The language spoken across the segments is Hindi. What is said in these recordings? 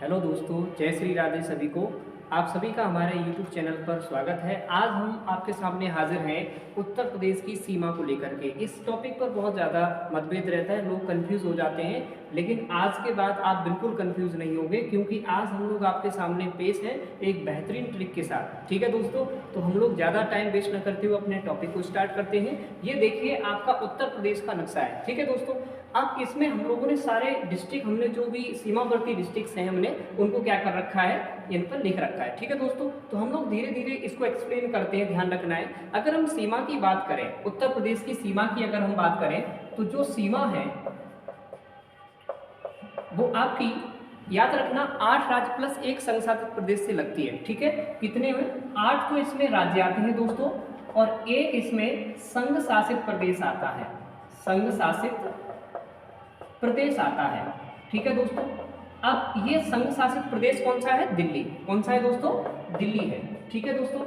हेलो दोस्तों, जय श्री राधे सभी को। आप सभी का हमारे YouTube चैनल पर स्वागत है। आज हम आपके सामने हाजिर हैं उत्तर प्रदेश की सीमा को लेकर के। इस टॉपिक पर बहुत ज़्यादा मतभेद रहता है, लोग कंफ्यूज हो जाते हैं, लेकिन आज के बाद आप बिल्कुल कंफ्यूज नहीं होंगे क्योंकि आज हम लोग आपके सामने पेश हैं एक बेहतरीन ट्रिक के साथ। ठीक है दोस्तों, तो हम लोग ज़्यादा टाइम वेस्ट न करते हुए अपने टॉपिक को स्टार्ट करते हैं। ये देखिए आपका उत्तर प्रदेश का नक्शा है। ठीक है दोस्तों, अब इसमें हम लोगों ने सारे डिस्ट्रिक्ट, हमने जो भी सीमावर्ती डिस्ट्रिक्ट्स हैं हमने उनको क्या कर रखा है, इन पर लिख रखा है। ठीक है दोस्तों, तो हम लोग धीरे धीरे इसको एक्सप्लेन करते हैं, ध्यान रखना है। अगर हम सीमा की बात करें, उत्तर प्रदेश की सीमा की अगर हम बात करें, तो जो सीमा है वो आपकी याद रखना 8 राज्य प्लस एक संघ शासित प्रदेश से लगती है। ठीक है, कितने में 8 तो इसमें राज्य आते हैं दोस्तों, और एक इसमें संघ शासित प्रदेश आता है, संघ शासित प्रदेश आता है। ठीक है दोस्तों, अब ये संघ शासित प्रदेश कौन सा है? दिल्ली। कौन सा है दोस्तों? दिल्ली है। ठीक है दोस्तों,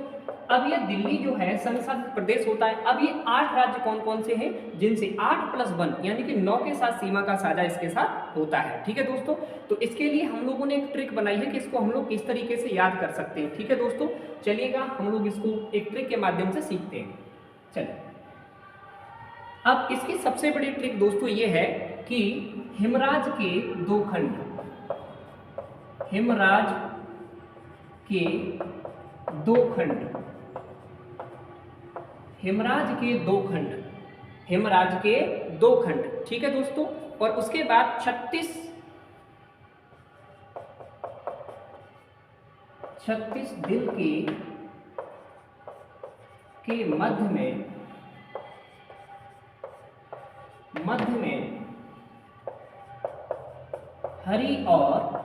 अब ये दिल्ली जो है संघ शासित प्रदेश होता है। अब ये 8 राज्य कौन कौन से हैं? जिनसे 8 + 1 यानी कि 9 के साथ सीमा का साझा इसके साथ होता है। ठीक है दोस्तों, तो इसके लिए हम लोगों ने एक ट्रिक बनाई है कि इसको हम लोग किस तरीके से याद कर सकते हैं। ठीक है दोस्तों, चलिएगा हम लोग इसको एक ट्रिक के माध्यम से सीखते हैं। चलिए, अब इसकी सबसे बड़ी ट्रिक दोस्तों ये है कि हिमराज के दो खंड, हिमराज के दो खंड, हिमराज के दो खंड, हिमराज के दो खंड। ठीक है दोस्तों, और उसके बाद 36 दिल के मध्य में हरि और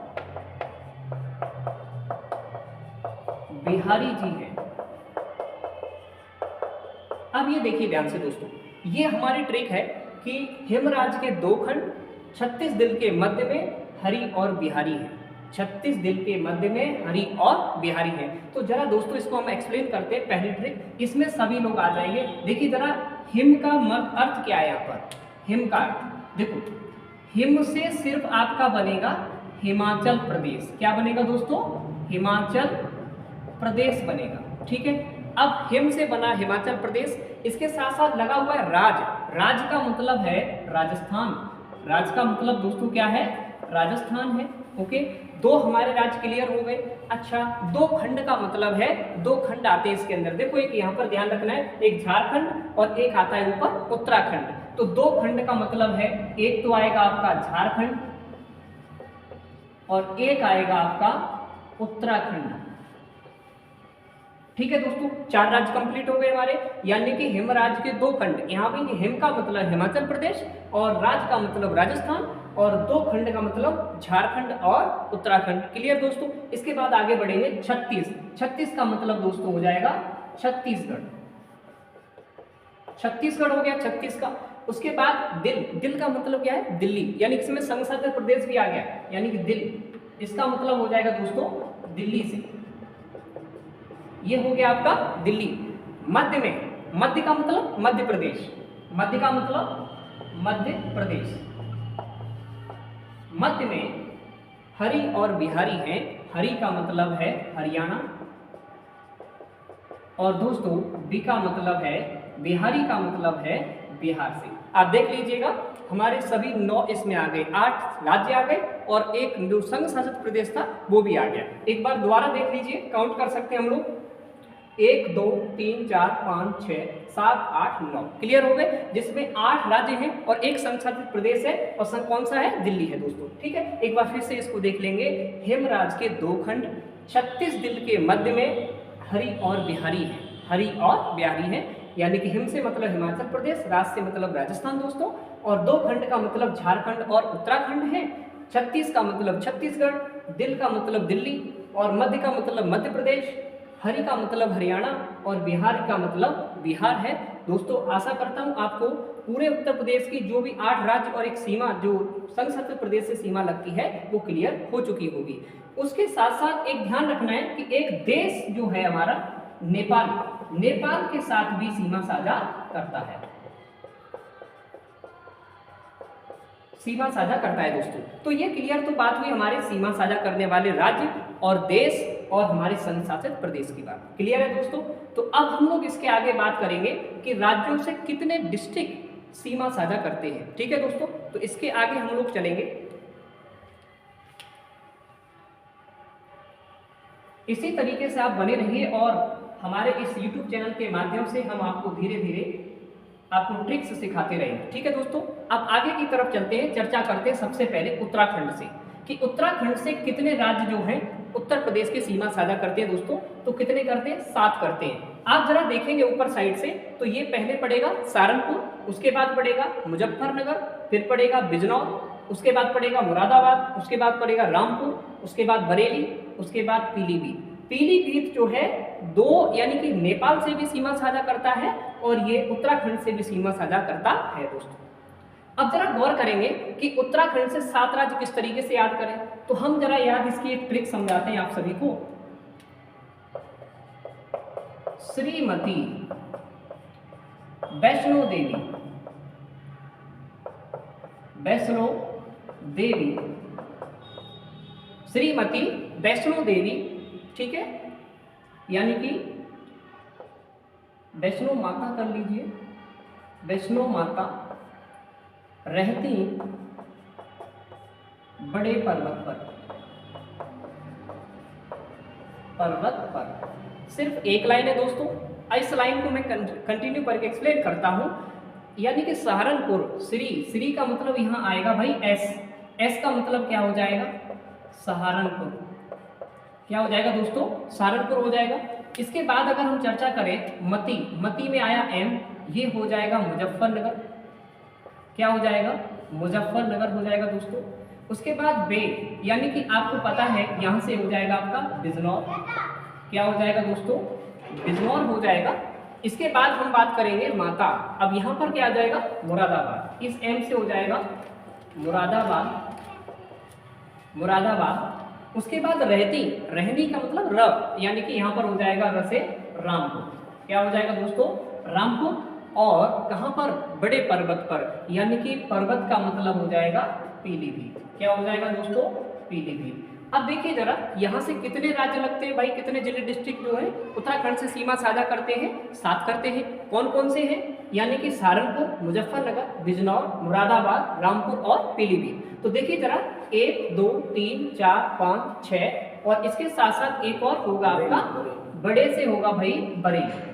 बिहारी जी हैं। अब ये देखिए ध्यान से दोस्तों, ये हमारी ट्रिक है कि हिमराज के दो खंड 36 दिल के मध्य में हरि और बिहारी हैं। 36 दिल के मध्य में हरि और बिहारी हैं। तो जरा दोस्तों इसको हम एक्सप्लेन करते हैं। पहली ट्रिक, इसमें सभी लोग आ जाएंगे। देखिए जरा, हिम का अर्थ क्या है यहाँ पर? हिम का अर्थ देखो, हिम से सिर्फ आपका बनेगा हिमाचल प्रदेश। क्या बनेगा दोस्तों? हिमाचल प्रदेश बनेगा। ठीक है, अब हिम से बना हिमाचल प्रदेश, इसके साथ साथ लगा हुआ है राज। राज का मतलब है राजस्थान। राज का मतलब दोस्तों क्या है? राजस्थान है। ओके, दो हमारे राज्य क्लियर हो गए। अच्छा, दो खंड का मतलब है, दो खंड आते हैं इसके अंदर। देखो, एक यहाँ पर ध्यान रखना है, एक झारखंड और एक आता है ऊपर उत्तराखंड। तो दो खंड का मतलब है, एक तो आएगा आपका झारखंड और एक आएगा आपका उत्तराखंड। ठीक है दोस्तों, 4 राज्य कंप्लीट हो गए हमारे, यानी कि हिम राज्य के दो खंड। यहाँ पे हिम का मतलब हिमाचल प्रदेश और राज का मतलब राजस्थान और दो खंड का मतलब झारखंड और उत्तराखंड। क्लियर दोस्तों? इसके बाद आगे बढ़ेंगे 36। 36 का मतलब दोस्तों हो जाएगा छत्तीसगढ़। छत्तीसगढ़ हो गया 36 का। उसके बाद दिल, दिल का मतलब क्या है? दिल्ली, यानी इसमें संघ शासित प्रदेश भी आ गया, यानी कि दिल, इसका मतलब हो जाएगा दोस्तों दिल्ली से। ये हो गया आपका दिल्ली। मध्य में, मध्य का मतलब मध्य प्रदेश, मध्य का मतलब मध्य प्रदेश। मध्य में हरि और बिहारी हैं। हरि का मतलब है हरियाणा और दोस्तों बी का मतलब है, बिहारी का मतलब है बिहार से। आप देख लीजिएगा, हमारे सभी 9 इसमें आ गए, 8 राज्य आ गए और एक जो संघ शासित प्रदेश था वो भी आ गया। एक बार दोबारा देख लीजिए, काउंट कर सकते हैं हम लोग, 1 2 3 4 5 6 7 8 9 क्लियर हो गए, जिसमें 8 राज्य हैं और एक संघ शासित प्रदेश है, और संघ कौन सा है? दिल्ली है दोस्तों। ठीक है, एक बार फिर से इसको देख लेंगे। हिमराज के दो खंड, 36 दिल के मध्य में हरि और बिहारी हैं। हरि और बिहारी हैं, यानी कि हिम से मतलब हिमाचल प्रदेश, राज से मतलब राजस्थान दोस्तों, और दो खंड का मतलब झारखंड और उत्तराखंड है। 36 का मतलब छत्तीसगढ़, दिल का मतलब दिल्ली और मध्य का मतलब मध्य प्रदेश, हरि का मतलब हरियाणा और बिहार का मतलब बिहार है। दोस्तों आशा करता हूँ आपको पूरे उत्तर प्रदेश की जो भी 8 राज्य और एक सीमा जो संघ शासित प्रदेश से सीमा लगती है वो क्लियर हो चुकी होगी। उसके साथ साथ एक ध्यान रखना है कि एक देश जो है हमारा नेपाल, नेपाल के साथ भी सीमा साझा करता है। सीमा साझा करता है दोस्तों। तो ये क्लियर तो बात हुई हमारे सीमा साझा करने वाले राज्य और देश और हमारे संघ शासित प्रदेश की बात। क्लियर है दोस्तों। तो अब हम लोग इसके आगे बात करेंगे कि राज्यों से कितने डिस्ट्रिक्ट सीमा साझा करते हैं। ठीक है दोस्तों, तो इसके आगे हम लोग चलेंगे। इसी तरीके से आप बने रहिए और हमारे इस YouTube चैनल के माध्यम से हम आपको धीरे धीरे आपको ट्रिक्स सिखाते रहेंगे। ठीक है दोस्तों, अब आगे की तरफ चलते हैं, चर्चा करते हैं सबसे पहले उत्तराखंड से कि उत्तराखंड से कितने राज्य जो हैं उत्तर प्रदेश की सीमा साझा करते हैं दोस्तों। तो कितने करते हैं? 7 करते हैं। आप जरा देखेंगे ऊपर साइड से, तो ये पहले पड़ेगा सहारनपुर, उसके बाद पड़ेगा मुजफ्फरनगर, फिर पड़ेगा बिजनौर, उसके बाद पड़ेगा मुरादाबाद, उसके बाद पड़ेगा रामपुर, उसके बाद बरेली, उसके बाद पीलीभीत। पीलीभीत जो है 2 यानी कि नेपाल से भी सीमा साझा करता है और ये उत्तराखंड से भी सीमा साझा करता है दोस्तों। अब जरा गौर करेंगे कि उत्तराखंड से 7 राज्य किस तरीके से याद करें। तो हम जरा याद इसकी एक ट्रिक समझाते हैं आप सभी को। श्रीमती वैष्णो देवी, वैष्णो देवी, श्रीमती वैष्णो देवी, ठीक है, यानी कि वैष्णो माता कर लीजिए, वैष्णो माता रहती बड़े पर्वत पर, पर्वत पर। सिर्फ एक लाइन है दोस्तों, इस लाइन को मैं कंटिन्यू करके एक्सप्लेन करता हूं। यानी कि सहारनपुर, श्री का मतलब यहां आएगा भाई एस का मतलब क्या हो जाएगा? सहारनपुर। क्या हो जाएगा दोस्तों? सहारनपुर हो जाएगा। इसके बाद अगर हम चर्चा करें मती में आया एम, ये हो जाएगा मुजफ्फरनगर। क्या हो जाएगा? मुजफ्फरनगर हो जाएगा दोस्तों। उसके बाद बे, यानी कि आपको पता है यहां से हो जाएगा आपका बिजनौर। क्या हो जाएगा दोस्तों? बिजनौर हो जाएगा। इसके बाद हम बात करेंगे माता। अब यहां पर क्या आ जाएगा? मुरादाबाद। इस एम से हो जाएगा मुरादाबाद, मुरादाबाद। उसके बाद रहनी का मतलब र, यानी कि यहां पर हो जाएगा र से रामपुर। क्या हो जाएगा दोस्तों? रामपुर। और कहां पर? बड़े पर्वत पर, यानी कि पर्वत का मतलब हो जाएगा पीलीभीत। क्या हो जाएगा दोस्तों? पीलीभीत। अब देखिए जरा यहां से कितने राज्य लगते हैं भाई, कितने जिले डिस्ट्रिक्ट जो है उत्तराखंड से सीमा साझा करते हैं? 7 करते हैं। कौन कौन से हैं? यानी कि सहारनपुर, मुजफ्फरनगर, बिजनौर, मुरादाबाद, रामपुर और पीलीभीत। तो देखिए जरा 1 2 3 4 5 6 और इसके साथ साथ एक और होगा आपका बड़े से होगा भाई बरेली।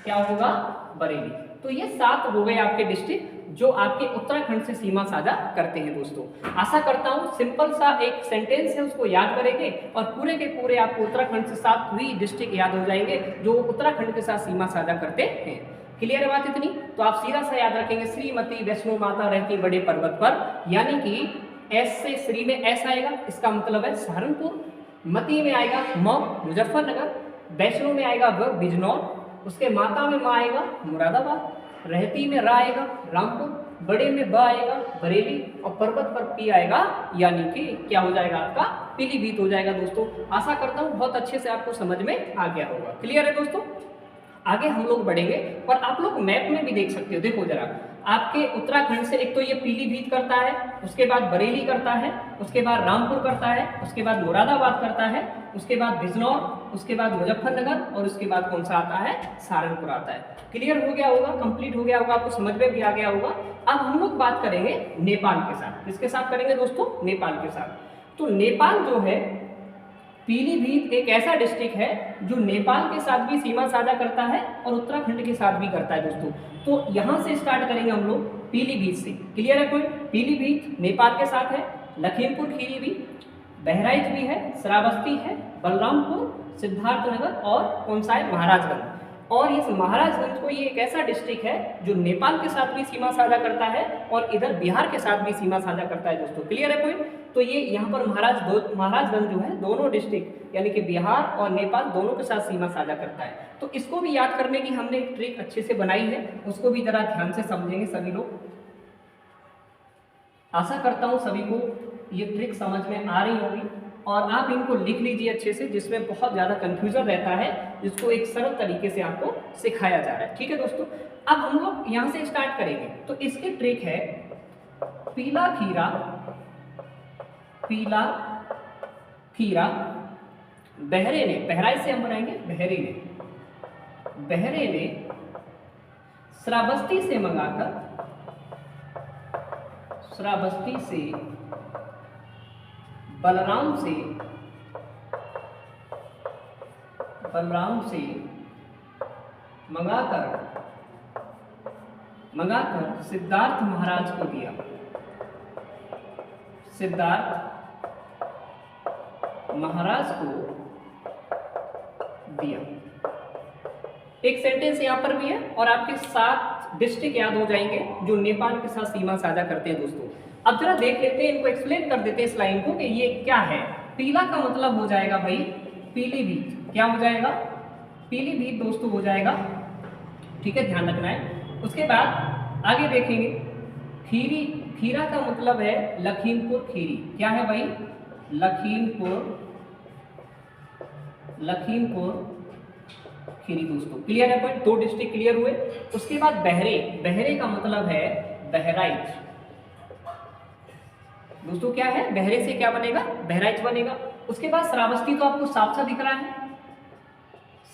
क्या होगा? बरेली। तो ये 7 हो गए आपके डिस्ट्रिक्ट जो आपके उत्तराखंड से सीमा साझा करते हैं दोस्तों। आशा करता हूं सिंपल सा एक सेंटेंस है उसको याद करेंगे और पूरे के पूरे आपको उत्तराखंड से 7 डिस्ट्रिक्ट याद हो जाएंगे जो उत्तराखंड के साथ सीमा साझा करते हैं। क्लियर है बात इतनी? तो आप सीधा सा याद रखेंगे श्रीमती वैष्णो माता रहती बड़े पर्वत पर, यानी कि एस से श्री में एस आएगा, इसका मतलब है सहारनपुर। मती में आएगा म मुजफ्फरनगर, वैष्णो में आएगा व बिजनौर, उसके माता में माँ आएगा मुरादाबाद, रहती में रा आएगा रामपुर, बड़े में ब आएगा बरेली और पर्वत पर पी आएगा, यानी कि क्या हो जाएगा आपका? पीलीभीत हो जाएगा दोस्तों। आशा करता हूँ बहुत अच्छे से आपको समझ में आ गया होगा। क्लियर है दोस्तों? आगे हम लोग बढ़ेंगे और आप लोग मैप में भी देख सकते हो। देखो जरा आपके उत्तराखंड से एक तो ये पीलीभीत करता है, उसके बाद बरेली करता है, उसके बाद रामपुर करता है, उसके बाद मुरादाबाद करता है, उसके बाद बिजनौर, उसके बाद मुजफ्फरनगर और उसके बाद कौन सा आता है? सहारनपुर आता है। क्लियर हो गया होगा, कंप्लीट हो गया होगा, आपको समझ में भी आ गया होगा। अब हम लोग बात करेंगे नेपाल के साथ। किसके साथ करेंगे दोस्तों? नेपाल के साथ। तो नेपाल जो है, पीलीभीत एक ऐसा डिस्ट्रिक्ट है जो नेपाल के साथ भी सीमा साझा करता है और उत्तराखंड के साथ भी करता है दोस्तों। तो यहाँ से स्टार्ट करेंगे हम लोग पीलीभीत से। क्लियर है कोई? पीलीभीत नेपाल के साथ है, लखीमपुर खीरी भी, बहराइच भी है, श्रावस्ती है, बलरामपुर, सिद्धार्थनगर और कौन सा है? महाराजगंज। और इस महाराजगंज को ये एक ऐसा डिस्ट्रिक्ट है जो नेपाल के साथ भी सीमा साझा करता है और इधर बिहार के साथ भी सीमा साझा करता है दोस्तों। क्लियर है कोई? तो ये यहाँ पर महाराजगंज जो है दोनों डिस्ट्रिक्ट यानी कि बिहार और नेपाल दोनों के साथ सीमा साझा करता है। तो इसको भी याद करने की हमने एक ट्रिक अच्छे से बनाई है, उसको भी जरा ध्यान से समझेंगे सभी लोग। आशा करता हूँ सभी को ये ट्रिक समझ में आ रही होगी और आप इनको लिख लीजिए अच्छे से, जिसमें बहुत ज़्यादा कन्फ्यूजन रहता है, जिसको एक सरल तरीके से आपको सिखाया जा रहा है। ठीक है दोस्तों? अब हम लोग यहाँ से स्टार्ट करेंगे। तो इसकी ट्रिक है पीला खीरा, पीला खीरा बहरे ने, बहराइच से हम बनाएंगे बहरे ने, बहरे ने श्रावस्ती से मंगाकर, श्रावस्ती से बलराम से, बलराम से मंगाकर सिद्धार्थ महाराज को दिया, सिद्धार्थ महाराज को दिया। एक सेंटेंस यहां पर भी है और आपके 7 डिस्ट्रिक्ट याद हो जाएंगे जो नेपाल के साथ सीमा साझा करते हैं दोस्तों। अब जरा देख लेते हैं, इनको एक्सप्लेन कर देते हैं इस लाइन को कि ये क्या है। पीला का मतलब हो जाएगा भाई पीलीभीत, क्या हो जाएगा? पीलीभीत दोस्तों हो जाएगा, ठीक है, ध्यान रखना है। उसके बाद आगे देखेंगे, खीरी, खीरा का मतलब है लखीमपुर खीरी, क्या है भाई? लखीमपुर, लखीमपुर खीरी दोस्तों। क्लियर है पॉइंट? 2 डिस्ट्रिक्ट क्लियर हुए। उसके बाद बहरे, बहरे का मतलब है बहराइच दोस्तों। क्या है? बहरे से क्या बनेगा? बहराइच बनेगा। उसके बाद श्रावस्ती तो आपको साफ साफ दिख रहा है,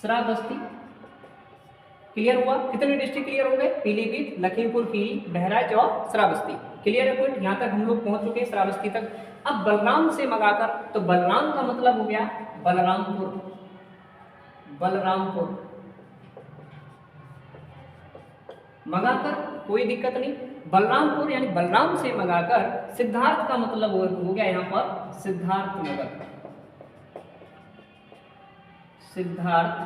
श्रावस्ती। क्लियर हुआ? कितने डिस्ट्रिक्ट क्लियर हो गए? पीलीभीत, लखीमपुर खीरी, बहराइच और श्रावस्ती। क्लियर है पॉइंट? यहां तक हम लोग पहुंच चुके हैं, श्रावस्ती तक। अब बलराम से मंगाकर, तो बलराम का मतलब हो गया बलरामपुर, बलरामपुर मंगाकर, कोई दिक्कत नहीं। बलरामपुर यानी बलराम से मंगाकर सिद्धार्थ का मतलब हो गया यहां पर सिद्धार्थ नगर, सिद्धार्थ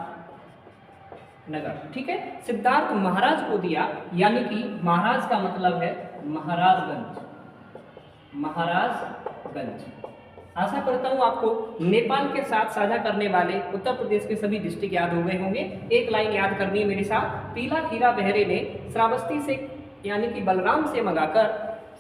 नगर, ठीक है। सिद्धार्थ महाराज को दिया, यानी कि महाराज का मतलब है महाराजगंज, महाराजगंज। आशा करता हूं आपको नेपाल के साथ साझा करने वाले उत्तर प्रदेश के सभी डिस्ट्रिक्ट याद हो गए होंगे। एक लाइन याद करनी है मेरे साथ, पीला खीरा बहरे ने श्रावस्ती से यानी कि बलराम से मंगाकर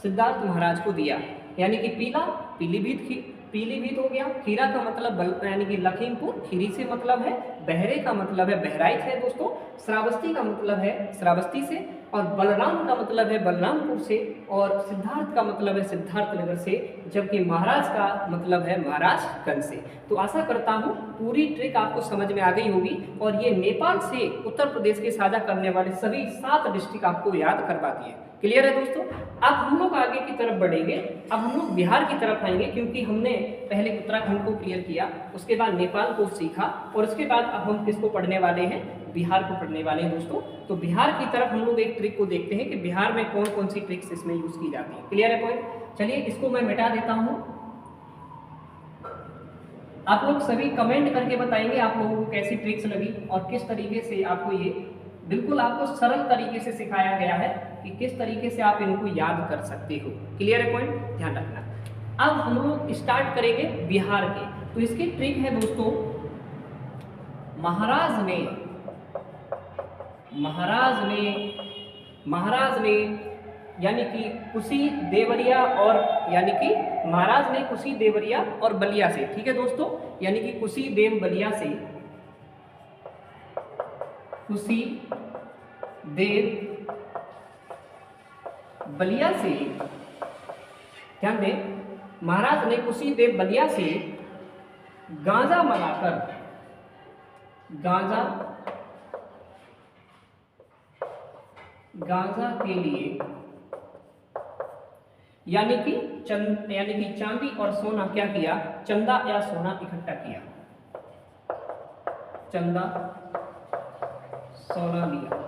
सिद्धार्थ महाराज को दिया, यानी कि पीला पीलीभीत, पीलीभीत हो गया। खीरा का मतलब यानी कि लखीमपुर, खीरी से मतलब है, बहरे का मतलब है बहराइच है दोस्तों, श्रावस्ती का मतलब है श्रावस्ती से, और बलराम का मतलब है बलरामपुर से, और सिद्धार्थ का मतलब है सिद्धार्थ नगर से, जबकि महाराज का मतलब है महाराजगंज से। तो आशा करता हूँ पूरी ट्रिक आपको समझ में आ गई होगी, और ये नेपाल से उत्तर प्रदेश के साझा करने वाले सभी 7 डिस्ट्रिक्ट आपको याद करवाती है। क्लियर है दोस्तों? अब हम लोग आगे की तरफ बढ़ेंगे, अब हम लोग बिहार की तरफ आएंगे, क्योंकि हमने पहले उत्तराखंड को क्लियर किया, उसके बाद नेपाल को सीखा, और उसके बाद अब हम किसको पढ़ने वाले हैं? बिहार को पढ़ने वाले हैं दोस्तों। तो बिहार की तरफ हम लोग एक ट्रिक को देखते हैं कि बिहार में कौन कौन सी ट्रिक्स इसमें यूज की जाती है। क्लियर है पॉइंट? चलिए इसको मैं मिटा देता हूँ। आप लोग सभी कमेंट करके बताएंगे आप लोगों को कैसी ट्रिक्स लगी और किस तरीके से आपको ये बिल्कुल आपको सरल तरीके से सिखाया गया है कि किस तरीके से आप इनको याद कर सकते हो। क्लियर है पॉइंट? ध्यान रखना। अब हम लोग स्टार्ट करेंगे बिहार के। तो इसकी ट्रिक है दोस्तों, महाराज ने यानी कि कुशी देवरिया, और यानी कि महाराज ने कुशी देवरिया और बलिया से, ठीक है दोस्तों, यानी कि कुशी देव बलिया से, कुशी देव बलिया से, ध्यान दें, महाराज ने कुशी देव बलिया से गांजा मंगाकर, गांजा के लिए यानी कि चांदी और सोना क्या किया? चंदा या सोना इकट्ठा किया, चंदा सोना लिया।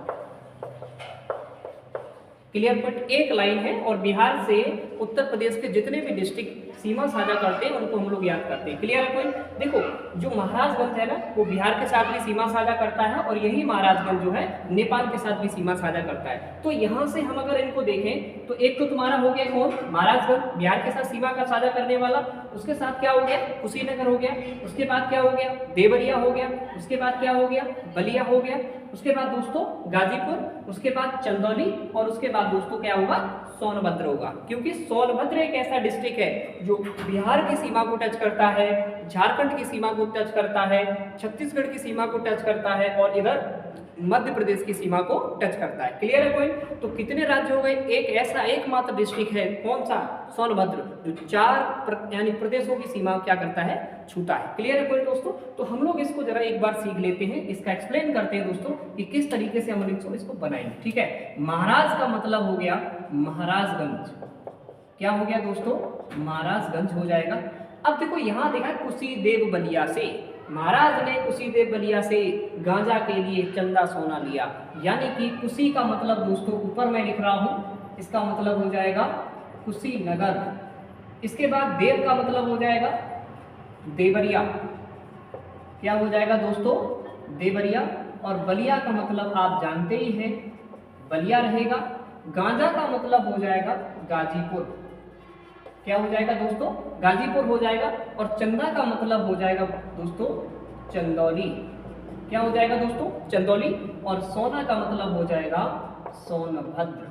क्लियर? बट एक लाइन है, और बिहार से उत्तर प्रदेश के जितने भी डिस्ट्रिक्ट सीमा साझा करते हैं उनको हम लोग याद करते हैं। क्लियर है पॉइंट? देखो जो महाराजगंज है ना, वो बिहार के साथ भी सीमा साझा करता है, और यही महाराजगंज जो है नेपाल के साथ भी सीमा साझा करता है। तो यहाँ से हम अगर इनको देखें तो एक तो तुम्हारा हो गया कौन? महाराजगंज, बिहार के साथ सीमा का साझा करने वाला। उसके साथ क्या हो गया? कुशीनगर हो गया। उसके बाद क्या हो गया? देवरिया हो गया। उसके बाद क्या हो गया? बलिया हो गया। उसके बाद दोस्तों गाजीपुर, उसके बाद चंदौली, और उसके बाद दोस्तों क्या होगा? सोनभद्र होगा, क्योंकि सोनभद्र एक ऐसा डिस्ट्रिक्ट है जो बिहार की सीमा को टच करता है, झारखंड की सीमा को टच करता है, छत्तीसगढ़ की सीमा को टच करता है, और इधर मध्य प्रदेश की सीमा को टच करता है। क्लियर है पॉइंट? तो कितने राज्य हो गए? एक ऐसा एकमात्र डिस्ट्रिक्ट है, कौन सा? सोनभद्र, जो यानी प्रदेशों की सीमा क्या करता है? छूता है। क्लियर है पॉइंट दोस्तों? तो हम लोग इसको जरा एक बार सीख लेते हैं, इसका एक्सप्लेन करते हैं दोस्तों कि किस तरीके से हम इसको बनाएंगे। ठीक है, महाराज का मतलब हो गया महाराजगंज। क्या हो गया दोस्तों? महाराजगंज हो जाएगा। अब देखो यहाँ देखा कुशी देव बलिया से, महाराज ने कुशी देव बलिया से गांजा के लिए चंदा सोना लिया, यानी कि कुशी का मतलब दोस्तों ऊपर मैं लिख रहा हूं, इसका मतलब हो जाएगा कुशीनगर। इसके बाद देव का मतलब हो जाएगा देवरिया। क्या हो जाएगा दोस्तों? देवरिया। और बलिया का मतलब आप जानते ही हैं, बलिया रहेगा। गांजा का मतलब हो जाएगा गाजीपुर। क्या हो जाएगा दोस्तों? गाजीपुर हो जाएगा। और चंदा का मतलब हो जाएगा दोस्तों चंदौली। क्या हो जाएगा दोस्तों? चंदौली। और सोना का मतलब हो जाएगा सोनभद्र।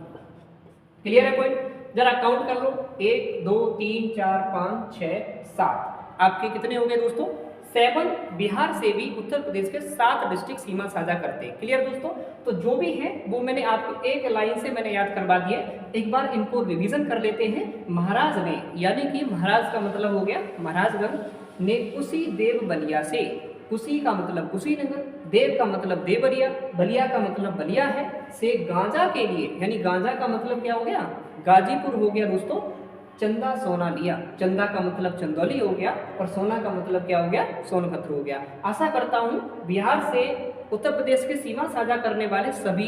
क्लियर है पॉइंट? जरा काउंट कर लो, 1 2 3 4 5 6 7। आपके कितने हो गए दोस्तों? 7। बिहार से भी उत्तर प्रदेश के 7 डिस्ट्रिक्ट सीमा साझा करते हैं। क्लियर दोस्तों? तो जो भी है वो मैंने आपको एक लाइन से मैंने याद करवा दिए, एक बार इनको रिवीजन कर लेते हैं। महाराज ने, यानी कि महाराज का मतलब हो गया महाराजगंज, ने कुशी देव बलिया से, कुशी का मतलब कुशीनगर, देव का मतलब देवरिया, बलिया का मतलब बलिया है, से गांजा के लिए, यानी गांजा का मतलब क्या हो गया? गाजीपुर हो गया दोस्तों, चंदा सोना लिया। चंदा का मतलब चंदौली हो गया और सोना का मतलब क्या हो गया? सोनभद्र हो गया। आशा करता हूं बिहार से उत्तर प्रदेश की सीमा साझा करने वाले सभी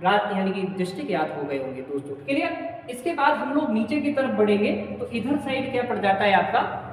राज्य यानी कि डिस्ट्रिक्ट याद हो गए होंगे दोस्तों। क्लियर? इसके बाद हम लोग नीचे की तरफ बढ़ेंगे तो इधर साइड क्या पड़ जाता है आपका?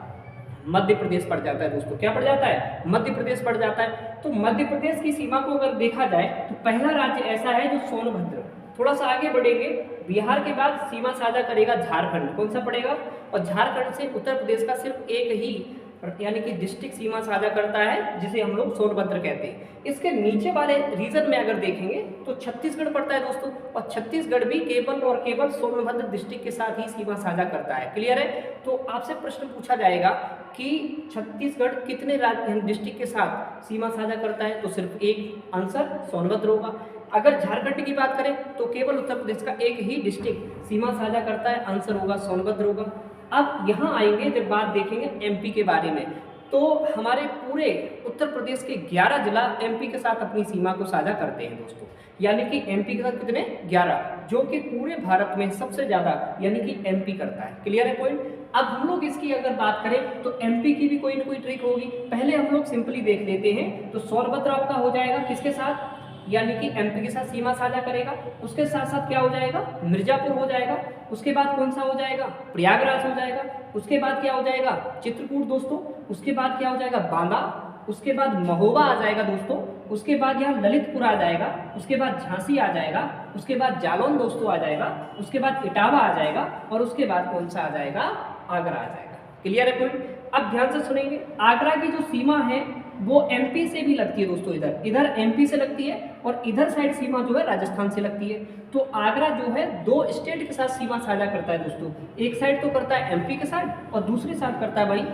मध्य प्रदेश पड़ जाता है दोस्तों। क्या पड़ जाता है? मध्य प्रदेश पड़ जाता है। तो मध्य प्रदेश की सीमा को अगर देखा जाए तो पहला राज्य ऐसा है जो सोनभद्र। थोड़ा सा आगे बढ़ेंगे, बिहार के बाद सीमा साझा करेगा झारखंड। कौन सा पड़ेगा? और झारखंड से उत्तर प्रदेश का सिर्फ एक ही यानी कि डिस्ट्रिक्ट सीमा साझा करता है, जिसे हम लोग सोनभद्र कहते हैं। इसके नीचे वाले रीजन में अगर देखेंगे तो छत्तीसगढ़ पड़ता है दोस्तों, और छत्तीसगढ़ भी केवल और केवल सोनभद्र डिस्ट्रिक्ट के साथ ही सीमा साझा करता है। क्लियर है? तो आपसे प्रश्न पूछा जाएगा कि छत्तीसगढ़ कितने राज्य डिस्ट्रिक्ट के साथ सीमा साझा करता है? तो सिर्फ एक, आंसर सोनभद्र होगा। अगर झारखंड की बात करें तो केवल उत्तर प्रदेश का एक ही डिस्ट्रिक्ट सीमा साझा करता है, आंसर होगा सोनभद्र होगा। अब यहाँ आएंगे जब बात देखेंगे एमपी के बारे में, तो हमारे पूरे उत्तर प्रदेश के 11 जिला एमपी के साथ अपनी सीमा को साझा करते हैं दोस्तों, यानी कि एमपी के साथ कितने? 11, जो कि पूरे भारत में सबसे ज्यादा यानी कि एमपी करता है। क्लियर है पॉइंट? अब हम लोग इसकी अगर बात करें तो एमपी की भी कोई ना कोई ट्रिक होगी। पहले हम लोग सिंपली देख लेते हैं, तो सोनभद्र आपका हो जाएगा किसके साथ? यानी कि एमपी के साथ सीमा साझा करेगा। उसके साथ साथ क्या हो जाएगा? मिर्जापुर हो जाएगा। उसके बाद कौन सा हो जाएगा? प्रयागराज हो जाएगा। उसके बाद क्या हो जाएगा? चित्रकूट दोस्तों। उसके बाद क्या हो जाएगा? बांदा। उसके बाद महोबा आ जाएगा दोस्तों। उसके बाद यहाँ ललितपुर आ जाएगा। उसके बाद झांसी आ जाएगा। उसके बाद जालौन दोस्तों आ जाएगा। उसके बाद इटावा आ जाएगा। और उसके बाद कौन सा आ जाएगा? आगरा आ जाएगा। क्लियर है पॉइंट? अब ध्यान से सुनेंगे, आगरा की जो सीमा है वो एमपी से भी लगती है दोस्तों। इधर एमपी से लगती है और इधर साइड सीमा जो है राजस्थान से लगती है। तो आगरा जो है 2 स्टेट के साथ सीमा साझा करता है दोस्तों। एक साइड तो करता है एमपी के साथ और दूसरी साइड करता है भाई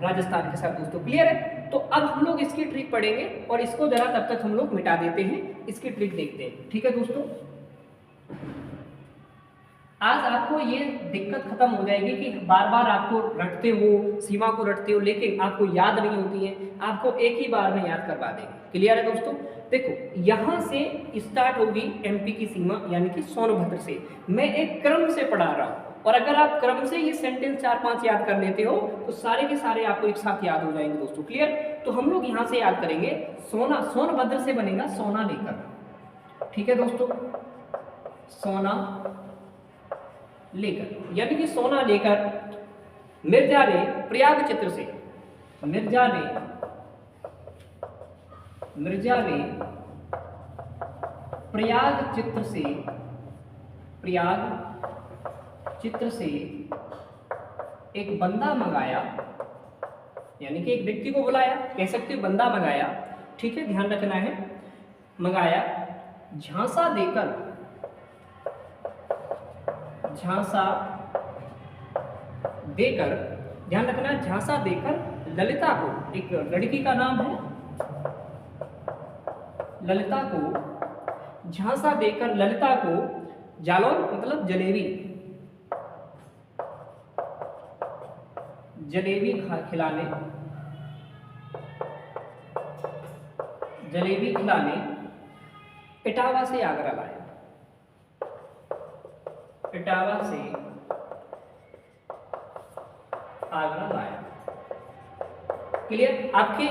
राजस्थान के साथ दोस्तों। क्लियर है? तो अब हम लोग इसकी ट्रिक पढ़ेंगे और इसको जरा तब तक हम लोग मिटा देते हैं, इसकी ट्रिक देखते हैं। ठीक है दोस्तों, आज आपको ये दिक्कत खत्म हो जाएगी कि बार बार आपको रटते हो, सीमा को रटते हो, लेकिन आपको याद नहीं होती है। आपको एक ही बार में याद करवा देंगे। क्लियर है दोस्तों? देखो यहाँ से स्टार्ट होगी एमपी की सीमा यानी कि सोनभद्र से। मैं एक क्रम से पढ़ा रहा हूँ और अगर आप क्रम से ये सेंटेंस 4-5 याद कर लेते हो तो सारे के सारे आपको एक साथ याद हो जाएंगे दोस्तों। क्लियर? तो हम लोग यहाँ से याद करेंगे, सोनभद्र से बनेगा सोना लेकर। ठीक है दोस्तों, सोना लेकर, यानी कि सोना लेकर मिर्जा ने प्रयाग चित्र से, मिर्जा ने प्रयाग चित्र से एक बंदा मंगाया, यानी कि एक व्यक्ति को बुलाया, कह सकते हो बंदा मंगाया। ठीक है, ध्यान रखना है, मंगाया झांसा देकर, ध्यान रखना, झांसा देकर ललिता को, एक लड़की का नाम है ललिता को झांसा देकर ललिता को जालौन मतलब जलेबी, जलेबी खिलाने इटावा से आगरा लाया, इटावा से आगरा लाया। क्लियर? आपके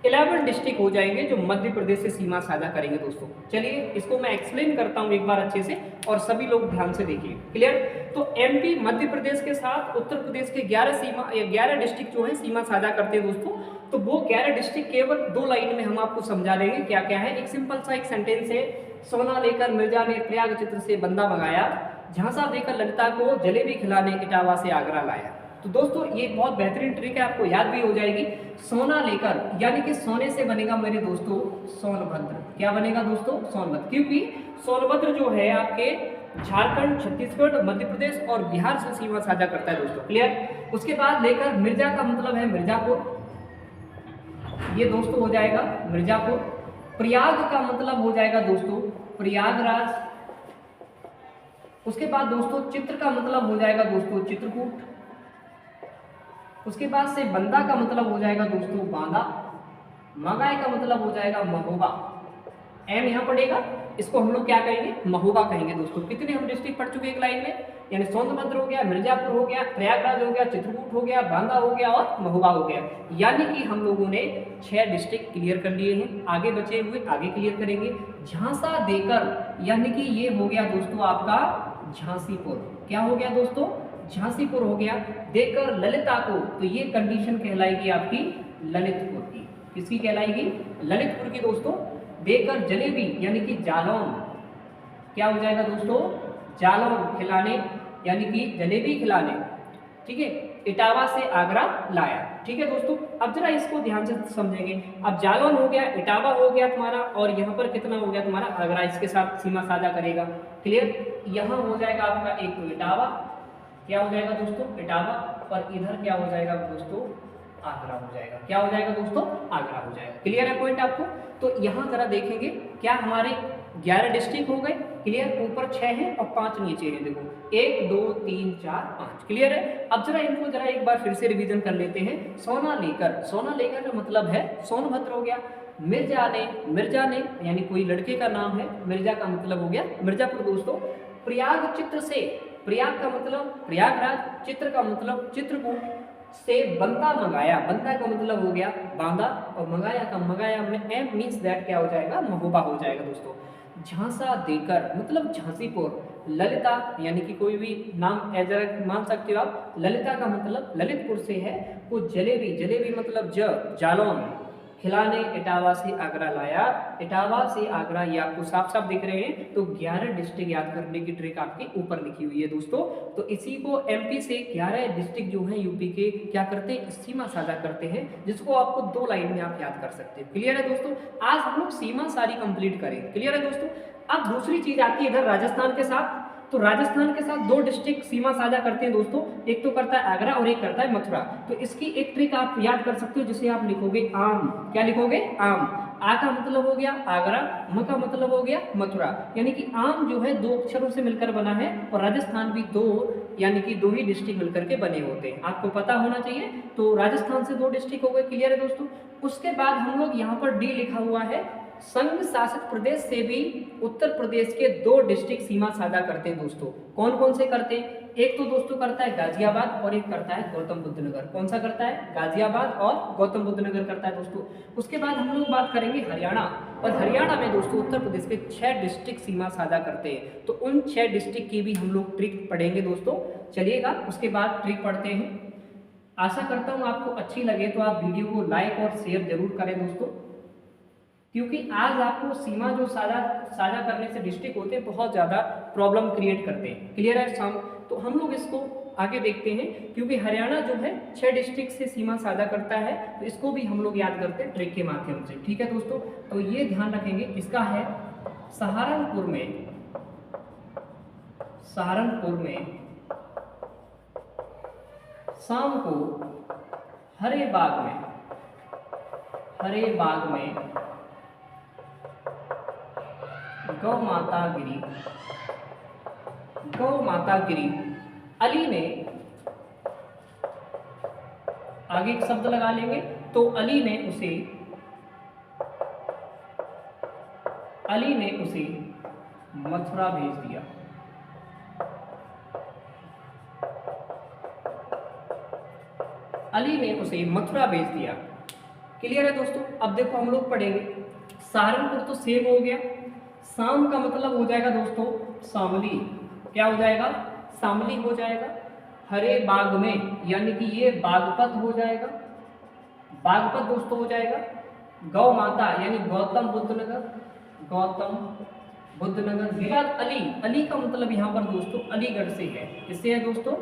11 डिस्ट्रिक्ट हो जाएंगे जो मध्य प्रदेश से सीमा साझा करेंगे दोस्तों। चलिए इसको मैं एक्सप्लेन करता हूं एक बार अच्छे से और सभी लोग ध्यान से देखिए। क्लियर? तो एमपी मध्य प्रदेश के साथ उत्तर प्रदेश के 11 डिस्ट्रिक्ट जो है सीमा साझा करते हैं दोस्तों। तो वो 11 डिस्ट्रिक्ट केवल 2 लाइन में हम आपको समझा देंगे क्या क्या है। एक सिंपल सा एक सेंटेंस है, सोना लेकर मिर्जा ने प्रयाग चित्र से बंदा मंगाया, झांसा देकर ललिता को जलेबी खिलाने इटावा से आगरा लाया। तो दोस्तों ये बहुत बेहतरीन ट्रिक है, आपको याद भी हो जाएगी। सोना लेकर यानी कि सोने से बनेगा मेरे दोस्तों सोनभद्र। क्या बनेगा दोस्तों? सोनभद्र, क्योंकि सोनभद्र जो है आपके झारखंड, छत्तीसगढ़, मध्य प्रदेश और बिहार से सीमा साझा करता है दोस्तों। क्लियर? उसके बाद लेकर मिर्जा का मतलब है मिर्जापुर, ये दोस्तों हो जाएगा मिर्जापुर। प्रयाग का मतलब हो जाएगा दोस्तों प्रयागराज। उसके बाद दोस्तों चित्र का मतलब हो जाएगा दोस्तों चित्रकूट। उसके बाद से बंदा का मतलब हो जाएगा दोस्तों बांदा। मगाई का मतलब हो जाएगा महोबा। एम यहाँ पड़ेगा, इसको हम लोग क्या कहेंगे? महोबा कहेंगे दोस्तों। कितने हम डिस्ट्रिक्ट पढ़ चुके एक लाइन में, यानी सोनभद्र हो गया, मिर्जापुर हो गया, प्रयागराज हो गया, चित्रकूट हो गया, बांदा हो गया और महोबा हो गया। यानी कि हम लोगों ने 6 डिस्ट्रिक्ट क्लियर कर लिए हैं। आगे बचे हुए आगे क्लियर करेंगे। झांसा देकर यानी कि ये हो गया दोस्तों आपका झांसीपुर। क्या हो गया दोस्तों? झांसीपुर हो गया। देकर ललिता को, तो ये कंडीशन कहलाएगी आपकी ललितपुर की। किसकी कहलाएगी? ललितपुर की दोस्तों। देकर जलेबी यानी कि जालौन, क्या हो जाएगा दोस्तों? जालौन खिलाने यानी कि जलेबी खिलाने, ठीक है, इटावा से आगरा लाया। ठीक है दोस्तों, अब जरा इसको ध्यान से समझेंगे। अब जालौन हो गया, इटावा हो गया तुम्हारा, और यहाँ पर कितना हो गया तुम्हारा? आगरा इसके साथ सीमा साझा करेगा। क्लियर? यहाँ हो जाएगा आपका एक तो इटावा, क्या हो जाएगा दोस्तों? इटावा, और इधर क्या हो जाएगा दोस्तों? आगरा हो जाएगा। क्या हो जाएगा दोस्तों? आगरा हो जाएगा। क्लियर है पॉइंट आपको? तो यहाँ जरा देखेंगे क्या हमारे 11 डिस्ट्रिक्ट हो गए। क्लियर? ऊपर 6 हैं और 5 नीचे हैं। देखो 1 2 3 4 5। क्लियर है? अब जरा इनको जरा एक बार फिर से रिवीजन कर लेते हैं। सोना लेकर, सोना लेकर का मतलब है सोनभद्र हो गया। मिर्जा ने यानी कोई लड़के का नाम है, मिर्जा का मतलब हो गया मिर्जापुर दोस्तों। प्रयाग चित्र से, प्रयाग का मतलब प्रयागराज, चित्र का मतलब चित्रकूट से बंदा मंगाया, बंदा का मतलब हो गया बांदा, और मंगाया का मंगाया में एम मीन्स दैट क्या हो जाएगा? महोबा हो जाएगा दोस्तों। झांसा देकर मतलब झांसीपुर। ललिता यानी कि कोई भी नाम एज मान सकते हो आप। ललिता का मतलब ललितपुर से है। वो जलेबी, जलेबी मतलब जालौन खिलाने इटावा से आगरा लाया। इटावा से आगरा, ये आपको साफ साफ दिख रहे हैं। तो 11 डिस्ट्रिक्ट याद करने की ट्रिक आपके ऊपर लिखी हुई है दोस्तों। तो इसी को एमपी से 11 डिस्ट्रिक्ट जो हैं यूपी के क्या करते हैं? सीमा साझा करते हैं, जिसको आपको 2 लाइन में आप याद कर सकते हैं। क्लियर है दोस्तों? आज हम लोग सीमा सारी कंप्लीट करें। क्लियर है दोस्तों? अब दूसरी चीज आती है इधर राजस्थान के साथ। तो राजस्थान के साथ 2 डिस्ट्रिक्ट सीमा साझा करते हैं दोस्तों। एक तो करता है आगरा और एक करता है मथुरा। तो इसकी एक ट्रिक आप याद कर सकते हो, जिसे आप लिखोगे आम। क्या लिखोगे? आम। आ का मतलब हो गया आगरा, म का मतलब हो गया मथुरा। यानी कि आम जो है 2 अक्षरों से मिलकर बना है, और राजस्थान भी 2 यानी कि 2 ही डिस्ट्रिक्ट मिलकर के बने होते हैं। आपको पता होना चाहिए। तो राजस्थान से 2 डिस्ट्रिक्ट हो गए। क्लियर है दोस्तों? उसके बाद हम लोग यहाँ पर डी लिखा हुआ है, संघ शासित प्रदेश से भी उत्तर प्रदेश के 2 डिस्ट्रिक्ट सीमा साझा करते हैं दोस्तों। कौन कौन से करते हैं? एक तो दोस्तों करता है गाजियाबाद और एक करता है गौतम बुद्ध नगर। कौन सा करता है? गाजियाबाद और गौतम बुद्ध नगर करता है दोस्तों। उसके बाद हम लोग बात करेंगे हरियाणा, और हरियाणा में दोस्तों उत्तर प्रदेश के 6 डिस्ट्रिक्ट सीमा साझा करते हैं। तो उन 6 डिस्ट्रिक्ट की भी हम लोग ट्रिक पढ़ेंगे दोस्तों। चलिएगा उसके बाद ट्रिक पढ़ते हैं। आशा करता हूँ आपको अच्छी लगे तो आप वीडियो को लाइक और शेयर जरूर करें दोस्तों, क्योंकि आज आपको सीमा जो साझा करने से डिस्ट्रिक्ट होते हैं बहुत ज़्यादा प्रॉब्लम क्रिएट करते हैं। क्लियर है शाम? तो हम लोग इसको आगे देखते हैं, क्योंकि हरियाणा जो है 6 डिस्ट्रिक्ट से सीमा साझा करता है। तो इसको भी हम लोग याद करते हैं ट्रिक के माध्यम से। ठीक है दोस्तों? तो ये ध्यान रखेंगे। इसका है सहारनपुर में शाम को हरे बाग में गौ माता गिरी, गौ माता गिरी। अली ने, आगे एक शब्द लगा लेंगे, तो अली ने उसे मथुरा भेज दिया। अली ने उसे मथुरा भेज दिया। क्लियर है दोस्तों? अब देखो हम लोग पढ़ेंगे, सहारनपुर तो सेम हो गया, शाम का मतलब हो जाएगा दोस्तों शामली। क्या हो जाएगा? शामली हो जाएगा। हरे बाग में, यानी कि ये बागपत हो जाएगा, बागपत दोस्तों हो जाएगा। गौ माता यानी गौतम बुद्ध नगर, गौतम बुद्ध नगर। के बाद अली, अली का मतलब यहाँ पर दोस्तों अलीगढ़ से है। किससे है दोस्तों?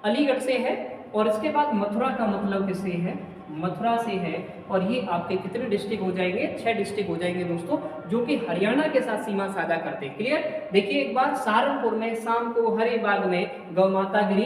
अलीगढ़ से है। और इसके बाद मथुरा का मतलब किससे है? मथुरा से है। और ये आपके कितने डिस्ट्रिक्ट हो जाएंगे? 6 डिस्ट्रिक्ट हो जाएंगे दोस्तों, जो कि हरियाणा के साथ सीमा साझा करते हैं। क्लियर? देखिए एक बार, सहारनपुर में शाम को हरे बाग में गौ माता गिरी,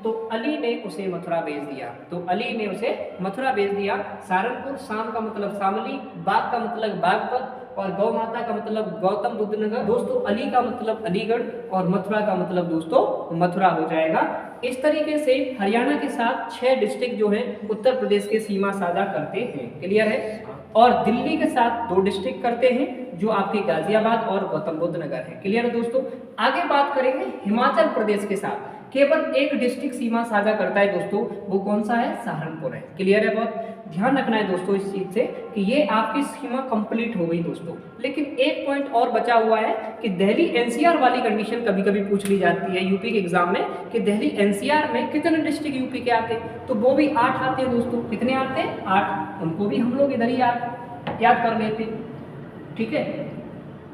तो अली ने उसे मथुरा भेज दिया, तो अली ने उसे मथुरा भेज दिया। सहारनपुर, शाम का मतलब शामली, बाग का मतलब बागपत, और गौ माता का मतलब गौतम बुद्ध नगर। दोस्तों अली का मतलब अलीगढ़, और मथुरा का मतलब दोस्तों मथुरा हो जाएगा। इस तरीके से हरियाणा के साथ 6 डिस्ट्रिक्ट जो है उत्तर प्रदेश के सीमा साझा करते हैं। क्लियर है? और दिल्ली के साथ 2 डिस्ट्रिक्ट करते हैं, जो आपके गाजियाबाद और गौतम बुद्ध नगर है। क्लियर है दोस्तों? आगे बात करेंगे हिमाचल प्रदेश के साथ केवल एक डिस्ट्रिक्ट सीमा साझा करता है दोस्तों, वो कौन सा है? सहारनपुर है। क्लियर है? बहुत ध्यान रखना है दोस्तों इस चीज से कि ये आपकी सीमा कंप्लीट हो गई दोस्तों। लेकिन एक पॉइंट और बचा हुआ है कि दिल्ली एनसीआर वाली कंडीशन कभी कभी पूछ ली जाती है यूपी के एग्जाम में, कि दिल्ली एनसीआर में कितने डिस्ट्रिक्ट यूपी के आते हैं, तो वो भी 8 आते हैं दोस्तों। कितने आते हैं? 8। उनको भी हम लोग इधर ही याद कर लेते हैं। ठीक है?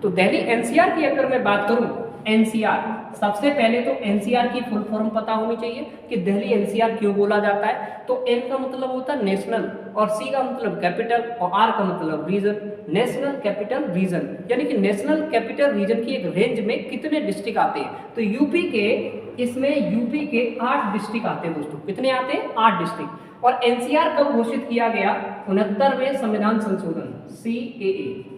तो दिल्ली एनसीआर की अगर मैं बात करूं, एनसीआर, सबसे पहले तो एनसीआर की फुल फॉर्म पता होनी चाहिए कि दिल्ली एनसीआर क्यों बोला जाता है। तो एन का मतलब होता है नेशनल, और सी का मतलब कैपिटल, और आर का मतलब रीजन। नेशनल कैपिटल रीजन, यानी कि नेशनल कैपिटल रीजन की एक रेंज में कितने डिस्ट्रिक्ट आते हैं, तो यूपी के, इसमें यूपी के 8 डिस्ट्रिक्ट आते हैं दोस्तों। कितने आते हैं? 8 डिस्ट्रिक्ट। और एनसीआर कब घोषित किया गया? 69वें संविधान संशोधन, CAA,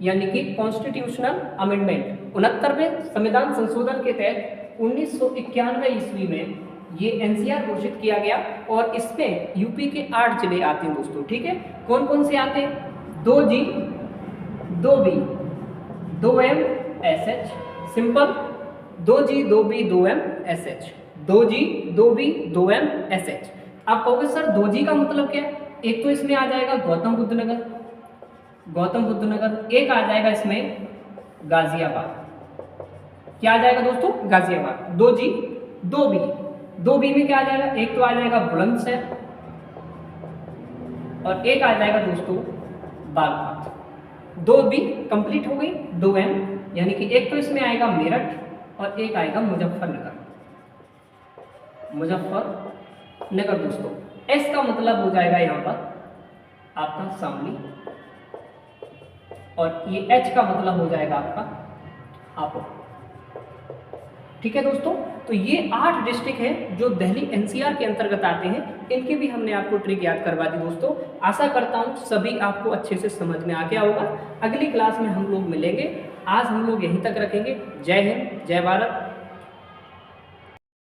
यानी कि कॉन्स्टिट्यूशनल अमेंडमेंट, 69वें संविधान संशोधन के तहत 1991 ईस्वी में ये एनसीआर घोषित किया गया। और इसमें यूपी के 8 जिले आते हैं दोस्तों। ठीक है? कौन कौन से आते हैं? 2G, 2B, 2M, SH, simple 2G, 2B, 2M, SH, 2G, 2B, 2M, SH। आप कहोगे सर 2G का मतलब क्या है? एक तो इसमें आ जाएगा गौतम बुद्ध नगर, गौतम बुद्ध नगर। एक आ जाएगा इसमें गाजियाबाद। क्या आ जाएगा दोस्तों? गाजियाबाद। 2G, 2B, 2B में क्या आ जाएगा? एक तो आ जाएगा बुलंदशहर, और एक आ जाएगा दोस्तों बागपत। 2B कंप्लीट हो गई। 2M, यानी कि एक तो इसमें आएगा मेरठ, और एक आएगा मुजफ्फरनगर, मुजफ्फरनगर दोस्तों। S का मतलब हो जाएगा यहाँ पर आपका शामली, और ये H का मतलब हो जाएगा आपका हापुड़। ठीक है दोस्तों? तो ये 8 डिस्ट्रिक्ट हैं जो दिल्ली एनसीआर के अंतर्गत आते हैं। इनके भी हमने आपको ट्रिक याद करवा दी दोस्तों। आशा करता हूँ सभी आपको अच्छे से समझ में आ गया होगा। अगली क्लास में हम लोग मिलेंगे। आज हम लोग यहीं तक रखेंगे। जय हिंद, जय भारत।